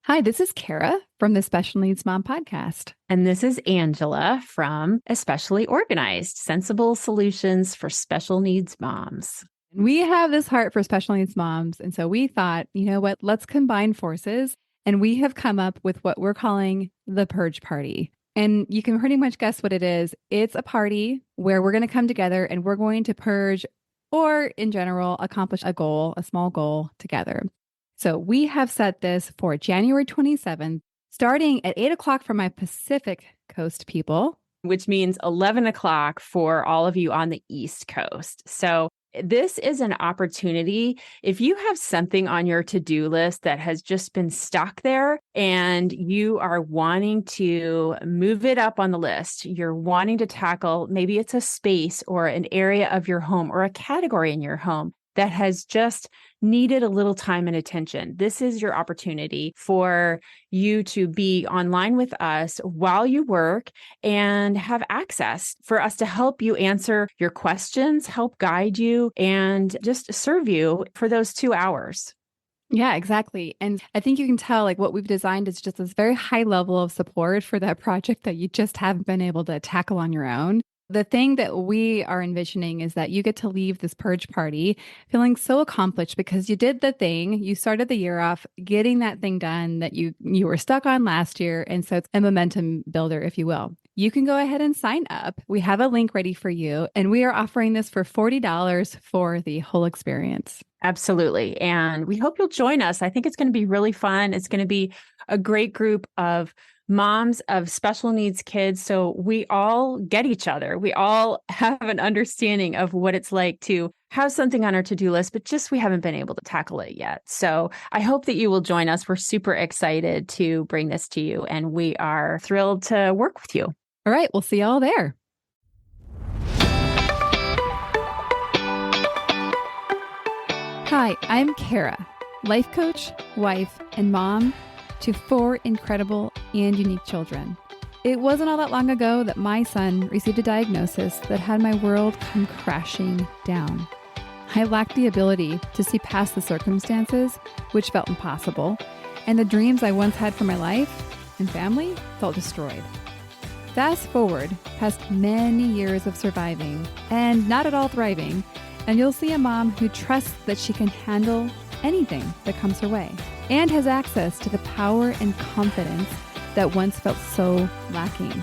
Hi, this is Kara from the Special Needs Mom podcast. And this is Angela from Especially Organized, Sensible Solutions for Special Needs Moms. We have this heart for special needs moms. And so we thought, you know what, let's combine forces. And we have come up with what we're calling the Purge Party. And you can pretty much guess what it is. It's a party where we're going to come together and we're going to purge or, in general, accomplish a goal, a small goal together. So we have set this for January 27th, starting at 8 o'clock for my Pacific Coast people, which means 11 o'clock for all of you on the East Coast. So this is an opportunity. If you have something on your to-do list that has just been stuck there and you are wanting to move it up on the list, you're wanting to tackle, maybe it's a space or an area of your home or a category in your home that has just needed a little time and attention. This is your opportunity for you to be online with us while you work and have access for us to help you answer your questions, help guide you, and just serve you for those 2 hours. Yeah, exactly. And I think you can tell like what we've designed is just this very high level of support for that project that you just haven't been able to tackle on your own. The thing that we are envisioning is that you get to leave this purge party feeling so accomplished because you did the thing. You started the year off getting that thing done that you were stuck on last year. And so it's a momentum builder, if you will. You can go ahead and sign up. We have a link ready for you, and we are offering this for $40 for the whole experience. Absolutely. And we hope you'll join us. I think it's going to be really fun. It's going to be a great group of moms of special needs kids. So we all get each other. We all have an understanding of what it's like to have something on our to-do list, but just we haven't been able to tackle it yet. So I hope that you will join us. We're super excited to bring this to you, and we are thrilled to work with you. All right. We'll see you all there. Hi, I'm Kara, life coach, wife, and mom to 4 incredible and unique children. It wasn't all that long ago that my son received a diagnosis that had my world come crashing down. I lacked the ability to see past the circumstances, which felt impossible, and the dreams I once had for my life and family felt destroyed. Fast forward past many years of surviving and not at all thriving, and you'll see a mom who trusts that she can handle anything that comes her way and has access to the power and confidence that once felt so lacking.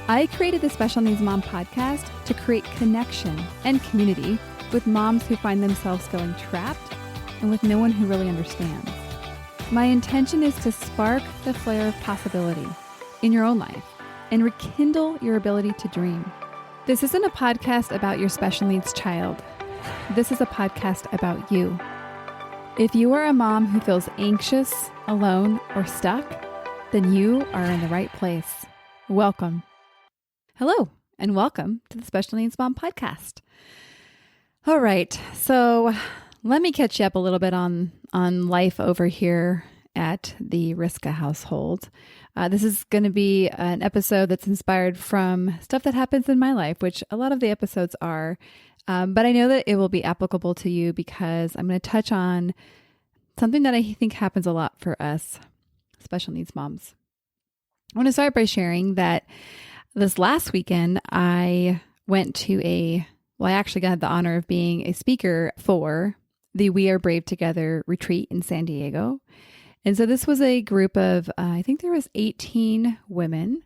I created the Special Needs Mom podcast to create connection and community with moms who find themselves feeling trapped and with no one who really understands. My intention is to spark the flare of possibility in your own life and rekindle your ability to dream. This isn't a podcast about your special needs child. This is a podcast about you. If you are a mom who feels anxious, alone, or stuck, then you are in the right place. Welcome. Hello, and welcome to the Special Needs Mom podcast. All right, so let me catch you up a little bit on life over here at the Riska household. This is going to be an episode that's inspired from stuff that happens in my life, which a lot of the episodes are. But I know that it will be applicable to you because I'm going to touch on something that I think happens a lot for us special needs moms. I want to start by sharing that this last weekend, I went to I actually got the honor of being a speaker for the We Are Brave Together retreat in San Diego. And so this was a group of, I think there was 18 women,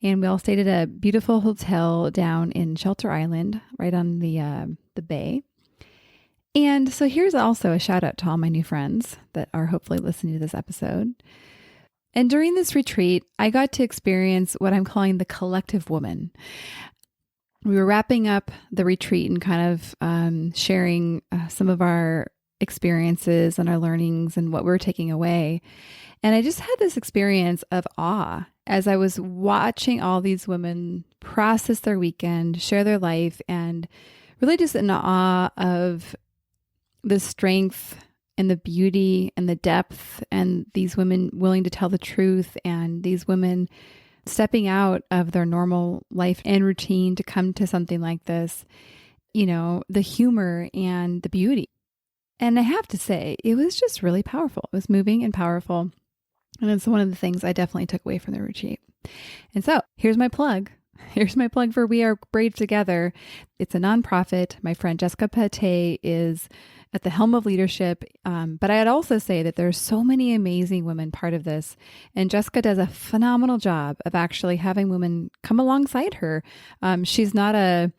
and we all stayed at a beautiful hotel down in Shelter Island, right on the bay. And so here's also a shout out to all my new friends that are hopefully listening to this episode. And during this retreat, I got to experience what I'm calling the collective woman. We were wrapping up the retreat and kind of sharing some of our experiences and our learnings and what we're taking away. And I just had this experience of awe as I was watching all these women process their weekend, share their life, and really just in awe of the strength and the beauty and the depth, and these women willing to tell the truth, and these women stepping out of their normal life and routine to come to something like this, you know, the humor and the beauty. And I have to say, it was just really powerful. It was moving and powerful. And it's one of the things I definitely took away from the retreat. And so here's my plug. Here's my plug for We Are Brave Together. It's a nonprofit. My friend Jessica Pate is at the helm of leadership. But I'd also say that there's so many amazing women part of this. And Jessica does a phenomenal job of actually having women come alongside her. She's not a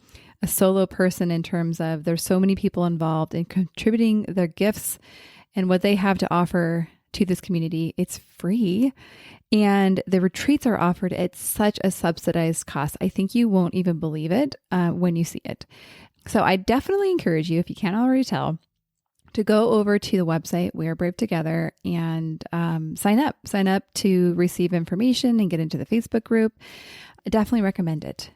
solo person in terms of there's so many people involved in contributing their gifts and what they have to offer to this community. It's free. And the retreats are offered at such a subsidized cost. I think you won't even believe it when you see it. So I definitely encourage you, if you can't already tell, to go over to the website, We Are Brave Together, and sign up. Sign up to receive information and get into the Facebook group. I definitely recommend it.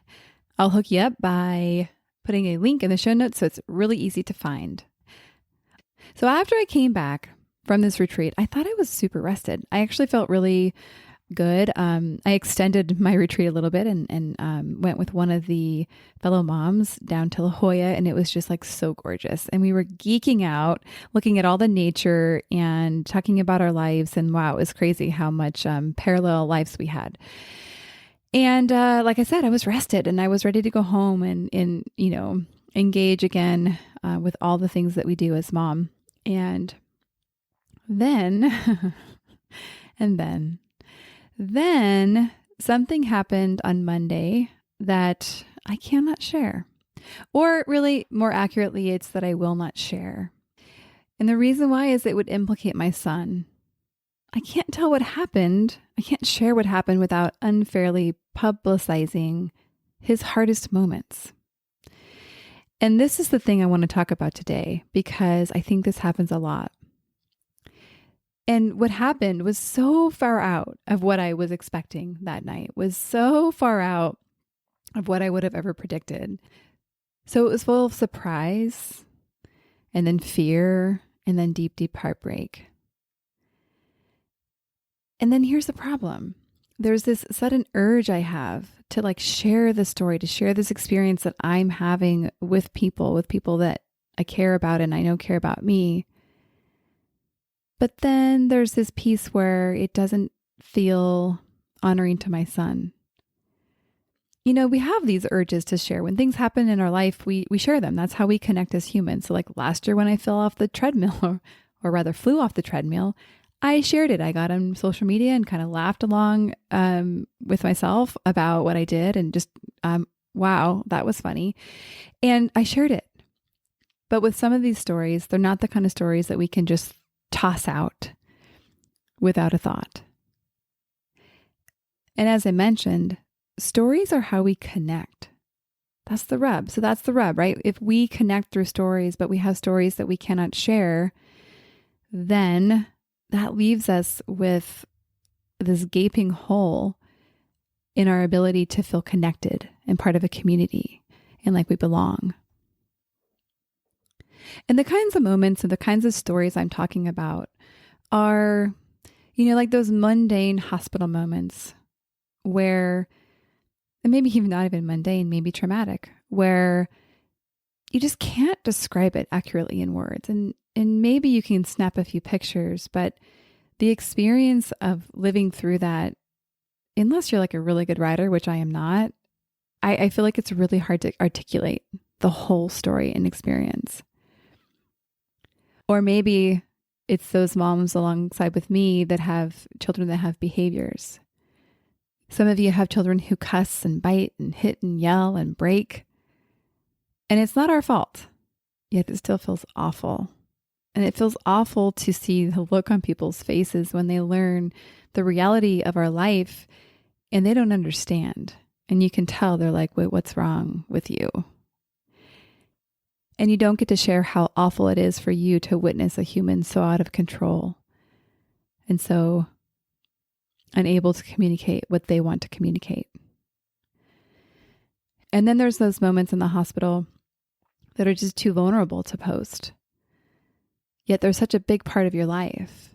I'll hook you up by putting a link in the show notes so it's really easy to find. So after I came back from this retreat, I thought I was super rested. I actually felt really good. I extended my retreat a little bit and went with one of the fellow moms down to La Jolla, and it was just like so gorgeous. And we were geeking out, looking at all the nature and talking about our lives. And wow, it was crazy how much parallel lives we had. And like I said, I was rested and I was ready to go home and engage again with all the things that we do as mom. And then something happened on Monday that I cannot share. Or really, more accurately, it's that I will not share. And the reason why is it would implicate my son. I can't tell what happened. I can't share what happened without unfairly publicizing his hardest moments. And this is the thing I want to talk about today, because I think this happens a lot. And what happened was so far out of what I was expecting that night, was so far out of what I would have ever predicted. So it was full of surprise, and then fear, and then deep, deep heartbreak. And then here's the problem. There's this sudden urge I have to share the story, to share this experience that I'm having with people that I care about and I know care about me. But then there's this piece where it doesn't feel honoring to my son. We have these urges to share. When things happen in our life, we share them. That's how we connect as humans. So last year when I fell off the treadmill, or rather flew off the treadmill, I shared it. I got on social media and kind of laughed along with myself about what I did and just, wow, that was funny. And I shared it. But with some of these stories, they're not the kind of stories that we can just toss out without a thought. And as I mentioned, stories are how we connect. That's the rub. So that's the rub, right? If we connect through stories, but we have stories that we cannot share, then that leaves us with this gaping hole in our ability to feel connected and part of a community and like we belong. And the kinds of moments and the kinds of stories I'm talking about are, like those mundane hospital moments where, and maybe even not even mundane, maybe traumatic, where you just can't describe it accurately in words. And maybe you can snap a few pictures, but the experience of living through that, unless you're a really good writer, which I am not, I feel like it's really hard to articulate the whole story and experience. Or maybe it's those moms alongside with me that have children that have behaviors. Some of you have children who cuss and bite and hit and yell and break. And it's not our fault, yet it still feels awful. And it feels awful to see the look on people's faces when they learn the reality of our life and they don't understand. And you can tell they're like, wait, what's wrong with you? And you don't get to share how awful it is for you to witness a human so out of control and so unable to communicate what they want to communicate. And then there's those moments in the hospital that are just too vulnerable to post. Yet they're such a big part of your life.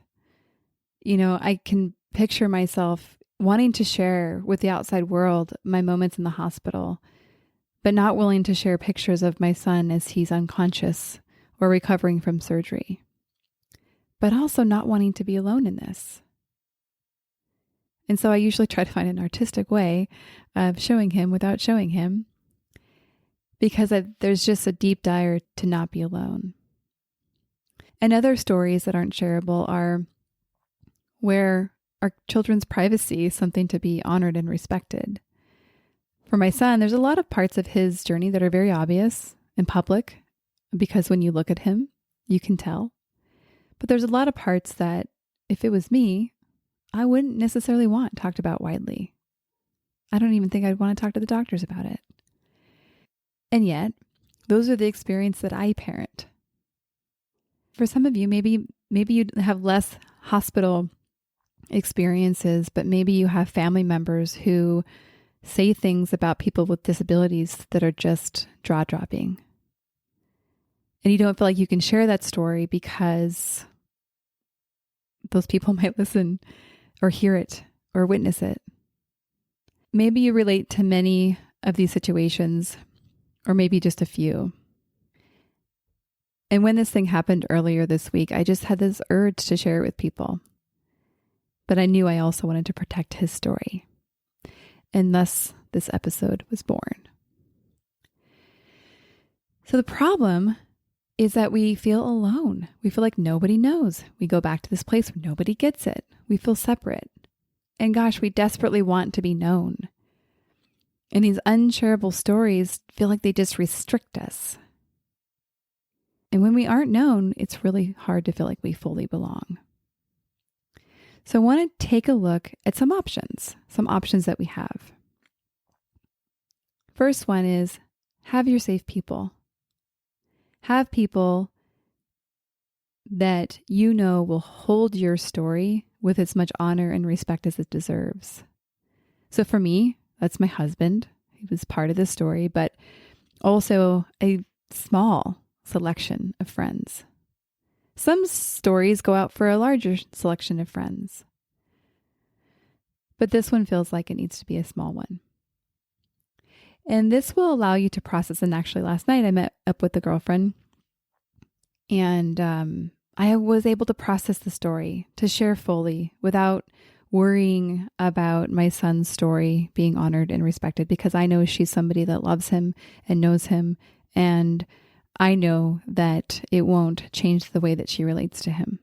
I can picture myself wanting to share with the outside world my moments in the hospital, but not willing to share pictures of my son as he's unconscious or recovering from surgery. But also not wanting to be alone in this. And so I usually try to find an artistic way of showing him without showing him, because there's just a deep desire to not be alone. And other stories that aren't shareable are where our children's privacy is something to be honored and respected. For my son, there's a lot of parts of his journey that are very obvious and public, because when you look at him, you can tell. But there's a lot of parts that, if it was me, I wouldn't necessarily want talked about widely. I don't even think I'd want to talk to the doctors about it. And yet, those are the experiences that I parent. For some of you, maybe you have less hospital experiences, but maybe you have family members who say things about people with disabilities that are just jaw-dropping. And you don't feel like you can share that story because those people might listen or hear it or witness it. Maybe you relate to many of these situations, or maybe just a few. And when this thing happened earlier this week, I just had this urge to share it with people. But I knew I also wanted to protect his story. And thus, this episode was born. So the problem is that we feel alone. We feel like nobody knows. We go back to this place where nobody gets it. We feel separate. And gosh, we desperately want to be known. And these unshareable stories feel like they just restrict us. And when we aren't known, it's really hard to feel like we fully belong. So I want to take a look at some options that we have. First one is have your safe people. Have people that you know will hold your story with as much honor and respect as it deserves. So for me, that's my husband. He was part of the story, but also a small selection of friends. Some stories go out for a larger selection of friends, but this one feels like it needs to be a small one. And this will allow you to process. And actually last night I met up with a girlfriend, and I was able to process the story, to share fully without worrying about my son's story being honored and respected, because I know she's somebody that loves him and knows him. And I know that it won't change the way that she relates to him.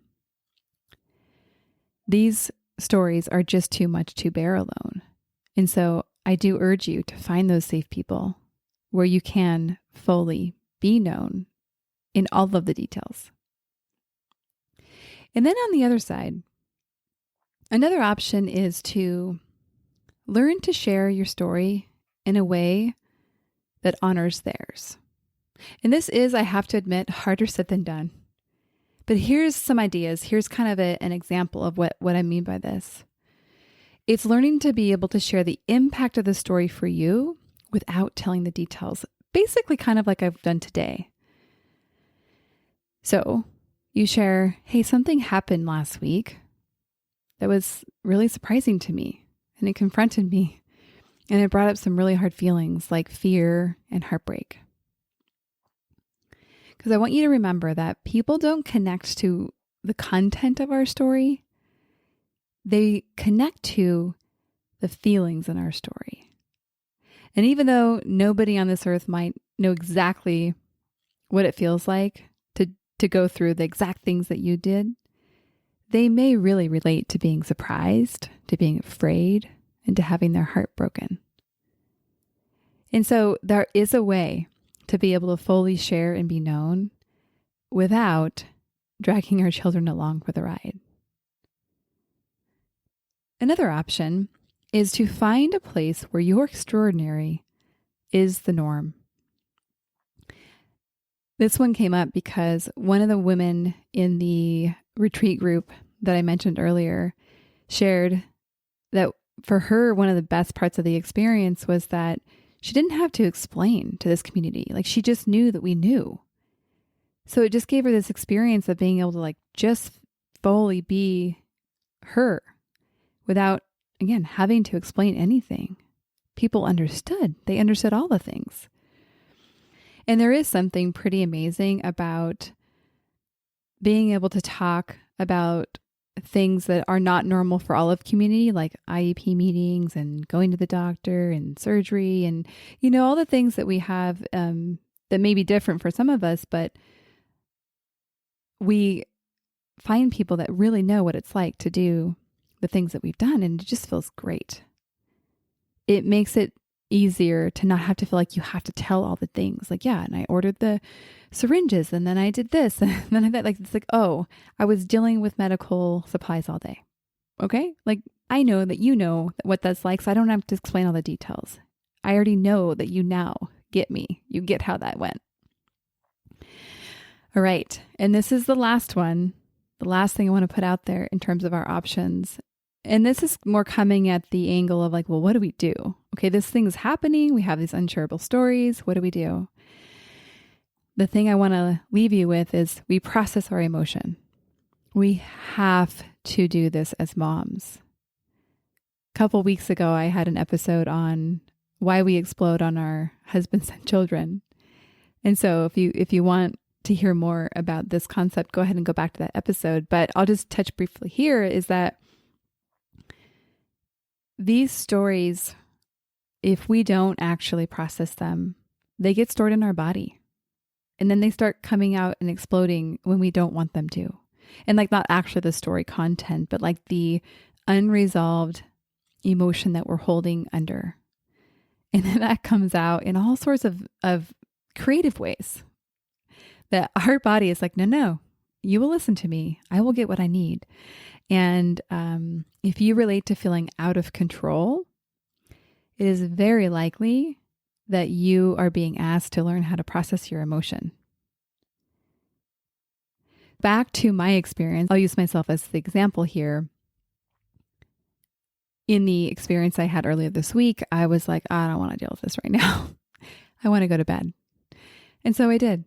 These stories are just too much to bear alone. And so I do urge you to find those safe people where you can fully be known in all of the details. And then on the other side, another option is to learn to share your story in a way that honors theirs. And this is, I have to admit, harder said than done. But here's some ideas. Here's kind of an example of what I mean by this. It's learning to be able to share the impact of the story for you without telling the details. Basically, kind of like I've done today. So you share, hey, something happened last week that was really surprising to me, and it confronted me, and it brought up some really hard feelings like fear and heartbreak. Because I want you to remember that people don't connect to the content of our story. They connect to the feelings in our story. And even though nobody on this earth might know exactly what it feels like to go through the exact things that you did, they may really relate to being surprised, to being afraid, and to having their heart broken. And so there is a way to be able to fully share and be known without dragging our children along for the ride. Another option is to find a place where your extraordinary is the norm. This one came up because one of the women in the retreat group that I mentioned earlier shared that for her, one of the best parts of the experience was that she didn't have to explain to this community. Like, she just knew that we knew. So it just gave her this experience of being able to just fully be her without, again, having to explain anything. People understood. They understood all the things. And there is something pretty amazing about being able to talk about things that are not normal for all of community, like IEP meetings and going to the doctor and surgery and, all the things that we have that may be different for some of us, but we find people that really know what it's like to do the things that we've done, and it just feels great. It makes it easier to not have to feel like you have to tell all the things. Like, yeah, and I ordered the syringes and then I did this and then I did like, it's like, oh, I was dealing with medical supplies all day. Okay. Like, I know that you know what that's like, so I don't have to explain all the details. I already know that you now get me. You get how that went. All right. And this is the last one. The last thing I want to put out there in terms of our options. And this is more coming at the angle of like, well, what do we do? Okay, this thing's happening. We have these unshareable stories. What do we do? The thing I want to leave you with is we process our emotion. We have to do this as moms. A couple weeks ago, I had an episode on why we explode on our husbands and children. And so if you want to hear more about this concept, go ahead and go back to that episode. But I'll just touch briefly here is that these stories, if we don't actually process them, they get stored in our body. And then they start coming out and exploding when we don't want them to. And like not actually the story content, but like the unresolved emotion that we're holding under. And then that comes out in all sorts of creative ways that our body is like, no, you will listen to me. I will get what I need. And if you relate to feeling out of control, it is very likely that you are being asked to learn how to process your emotion. Back to my experience, I'll use myself as the example here. In the experience I had earlier this week, I was like, I don't want to deal with this right now. I want to go to bed. And so I did.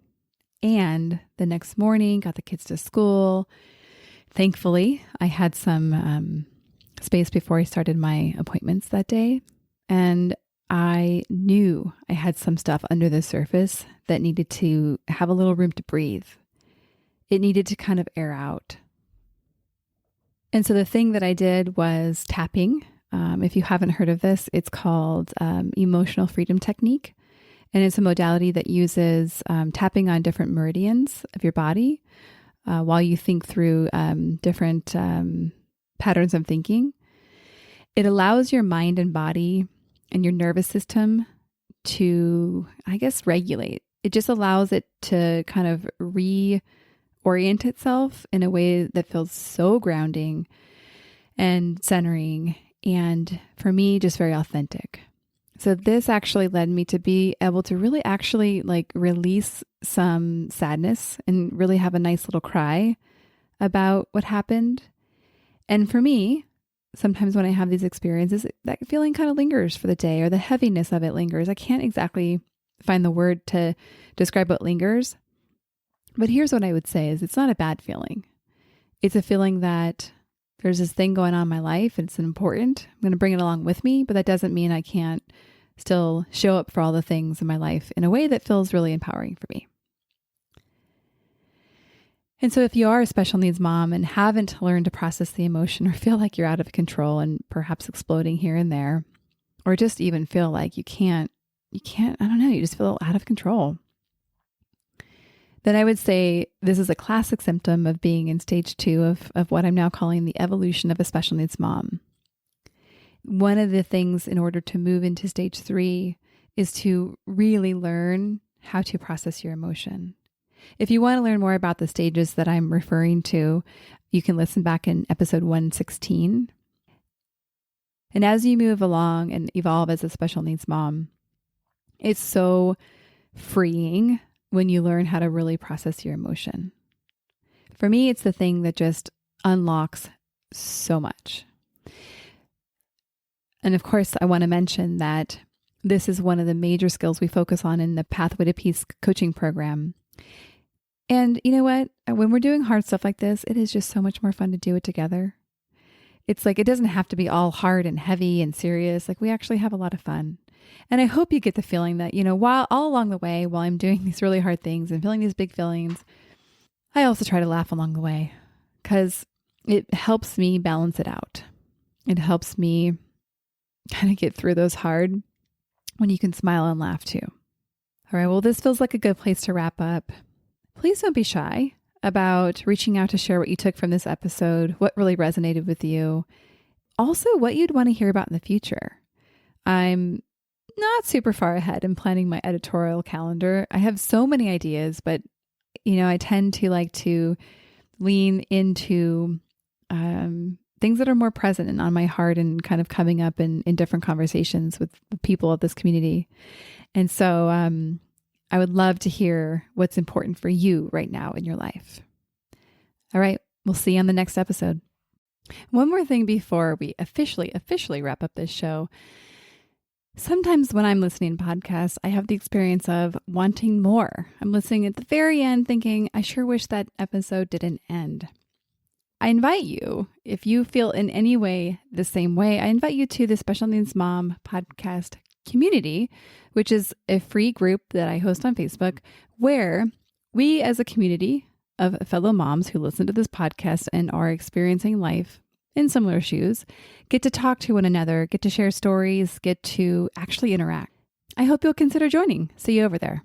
And the next morning, got the kids to school. Thankfully, I had some space before I started my appointments that day. And I knew I had some stuff under the surface that needed to have a little room to breathe. It needed to kind of air out. And so the thing that I did was tapping. If you haven't heard of this, it's called emotional freedom technique. And it's a modality that uses tapping on different meridians of your body while you think through different patterns of thinking. It allows your mind and body and your nervous system to, I guess, regulate. It just allows it to kind of reorient itself in a way that feels so grounding and centering. And for me, just very authentic. So this actually led me to be able to really actually like release some sadness and really have a nice little cry about what happened. And for me, sometimes when I have these experiences, that feeling kind of lingers for the day, or the heaviness of it lingers. I can't exactly find the word to describe what lingers. But here's what I would say is it's not a bad feeling. It's a feeling that there's this thing going on in my life and it's important. I'm going to bring it along with me, but that doesn't mean I can't still show up for all the things in my life in a way that feels really empowering for me. And so if you are a special needs mom and haven't learned to process the emotion or feel like you're out of control and perhaps exploding here and there, or just even feel like you can't, I don't know, you just feel out of control, then I would say this is a classic symptom of being in stage 2 of what I'm now calling the evolution of a special needs mom. One of the things in order to move into stage 3 is to really learn how to process your emotion. If you want to learn more about the stages that I'm referring to, you can listen back in episode 116. And as you move along and evolve as a special needs mom, it's so freeing when you learn how to really process your emotion. For me, it's the thing that just unlocks so much. And of course, I want to mention that this is one of the major skills we focus on in the Pathway to Peace coaching program. And you know what? When we're doing hard stuff like this, it is just so much more fun to do it together. It's like, it doesn't have to be all hard and heavy and serious. Like, we actually have a lot of fun. And I hope you get the feeling that, while all along the way, while I'm doing these really hard things and feeling these big feelings, I also try to laugh along the way. Because it helps me balance it out. It helps me kind of get through those hard when you can smile and laugh too. All right, well, this feels like a good place to wrap up. Please don't be shy about reaching out to share what you took from this episode, what really resonated with you. Also, what you'd want to hear about in the future. I'm not super far ahead in planning my editorial calendar. I have so many ideas, but I tend to like to lean into things that are more present and on my heart and kind of coming up in different conversations with the people of this community. And so I would love to hear what's important for you right now in your life. All right, we'll see you on the next episode. One more thing before we officially wrap up this show. Sometimes when I'm listening to podcasts, I have the experience of wanting more. I'm listening at the very end thinking, I sure wish that episode didn't end. I invite you, if you feel in any way the same way, I invite you to the Special Needs Mom podcast community, which is a free group that I host on Facebook, where we as a community of fellow moms who listen to this podcast and are experiencing life in similar shoes, get to talk to one another, get to share stories, get to actually interact. I hope you'll consider joining. See you over there.